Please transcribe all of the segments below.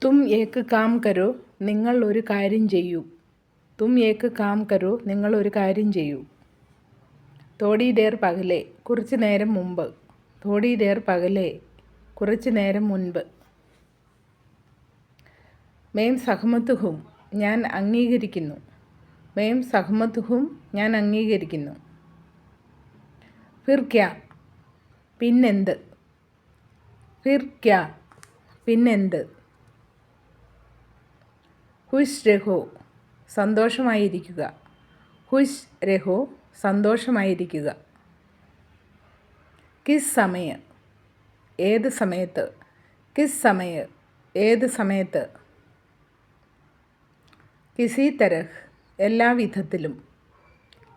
തും ഏക്ക് കാം കരോ, നിങ്ങൾ ഒരു കാര്യം ചെയ്യൂ. തും ഏക്ക് കാം കരോ, നിങ്ങൾ ഒരു കാര്യം ചെയ്യൂ. തോടി ദേർ പകലെ, കുറച്ച് നേരം മുമ്പ്. തോടി ദേർ പകലെ, കുറച്ച് നേരം മുൻപ്. മേം സഹമത്ത് ഹും, ഞാൻ അംഗീകരിക്കുന്നു. മേം സഹമത്ത് ഹും, ഞാൻ അംഗീകരിക്കുന്നു. ഫിർ ക്യാ, പിന്നെന്ത്. ഫിർ ക്യാ, പിന്നെന്ത്. ഖുശ് രഹോ, സന്തോഷമായിരിക്കുക. ഖുശ് രഹോ, സന്തോഷമായിരിക്കുക. കിസ് സമയ, ഏത് സമയത്ത്. കിസ് സമയ, ഏത് സമയത്ത്. കിസി തരഹ്, എല്ലാ വിധത്തിലും.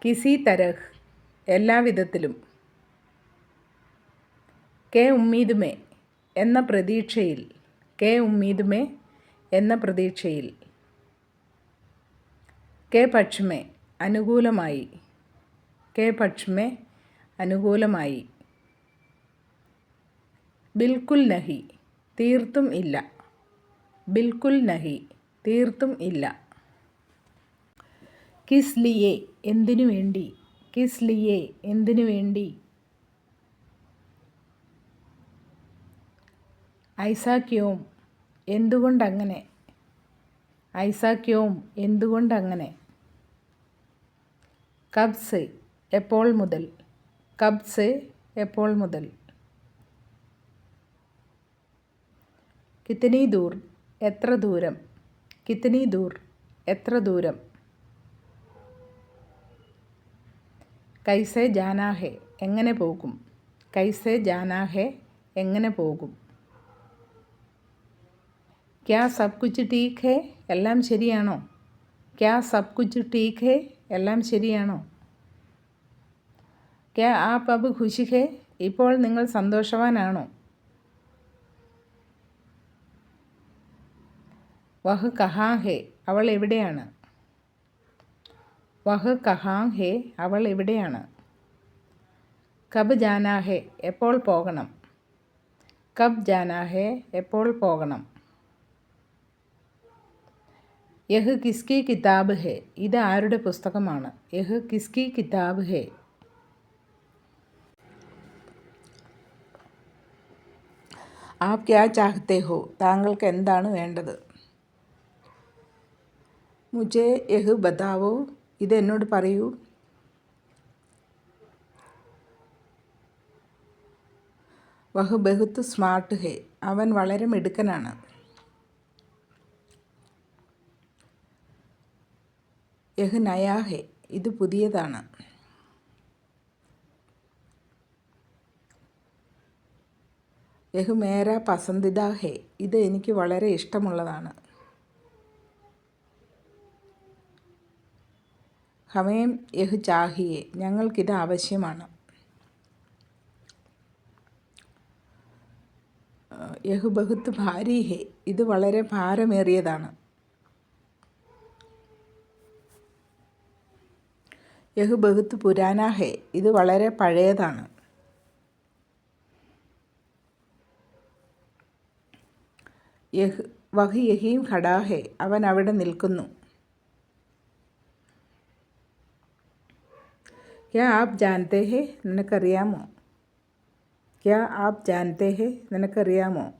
കിസി തരഹ്, എല്ലാ വിധത്തിലും. കെ ഉമ്മീദ് മേ, എന്ന പ്രതീക്ഷയിൽ. കെ ഉമ്മീദ് മേ, എന്ന പ്രതീക്ഷയിൽ. കെ പക്ഷ് മേ, അനുകൂലമായി. കെ പക്ഷ് മേ, അനുകൂലമായി. ബിൽക്കുൽ നഹി, തീർത്തും ഇല്ല. ബിൽക്കുൽ നഹി, തീർത്തും ഇല്ല. കിസ് ലിയേ, എന്തിനു വേണ്ടി. കിസ് ലിയേ, എന്തിനു വേണ്ടി. ഐസാ ക്യോം, എന്തുകൊണ്ടങ്ങനെ. ഐസാ ക്യോം, എന്തുകൊണ്ടങ്ങനെ. കബ് സെ, എപ്പോൾ മുതൽ. കബ് സെ, എപ്പോൾ മുതൽ. കിത്തനി ദൂർ, എത്ര ദൂരം. കിത്തനി ദൂർ, എത്ര ദൂരം. കൈസെ ജാനാ ഹെ, എങ്ങനെ പോകും. കൈസെ ജാനാ ഹെ, എങ്ങനെ പോകും. ക്യാ സബ് കുച്ച് ടീക്ക് ഹെ, എല്ലാം ശരിയാണോ. ക്യാ സബ് കുച്ച് ടീക്ക് ഹെ, എല്ലാം ശരിയാണോ. ക്യാ ആപ് അബ് ഖുശ് ഹെ, ഇപ്പോൾ നിങ്ങൾ സന്തോഷവാനാണോ. വഹ് കഹാ ഹെ, അവൾ എവിടെയാണ്. വഹ് കഹാ ഹെ, അവൾ എവിടെയാണ്. കബ് ജാനാ ഹെ, എപ്പോൾ പോകണം. കബ് ജാനാ ഹെ, എപ്പോൾ പോകണം. യഹ് കിസ്കി കിതാബ് ഹെ, ഇത് ആരുടെ പുസ്തകമാണ്. യഹ് കിസ്കി കിതാബ് ഹെ. ആപ് ക്യാ ചാഹത്തെ ഹോ, താങ്കൾക്ക് എന്താണ് വേണ്ടത്. മുझे യഹ് ബതാവോ, ഇത് എന്നോട് പറയൂ. വഹ് ബഹുത്ത് സ്മാർട്ട് ഹെ, അവൻ വളരെ മിടുക്കനാണ്. യഹ് നയാ ഹെ, ഇത് പുതിയതാണ്. യഹ് മേരാ പസന്ദിദ ഹെ, ഇത് എനിക്ക് വളരെ ഇഷ്ടമുള്ളതാണ്. ഹമേം യഹ് ചാഹിയെ, ഞങ്ങൾക്കിത് ആവശ്യമാണ്. യഹ് ബഹുത്ത് ഭാരി ഹെ, ഇത് വളരെ ഭാരമേറിയതാണ്. യഹ് ബഹുത്ത് പുരാനാ ഹെ, ഇത് വളരെ പഴയതാണ്. വഹ് യഹീം ഖടാ ഹെ, അവൻ അവിടെ നിൽക്കുന്നു. ക്യാ ആപ് ജാൻതേ ഹെ, നിനക്കറിയാമോ. ക്യാ ആപ് ജാൻതേ ഹെ, നിനക്കറിയാമോ.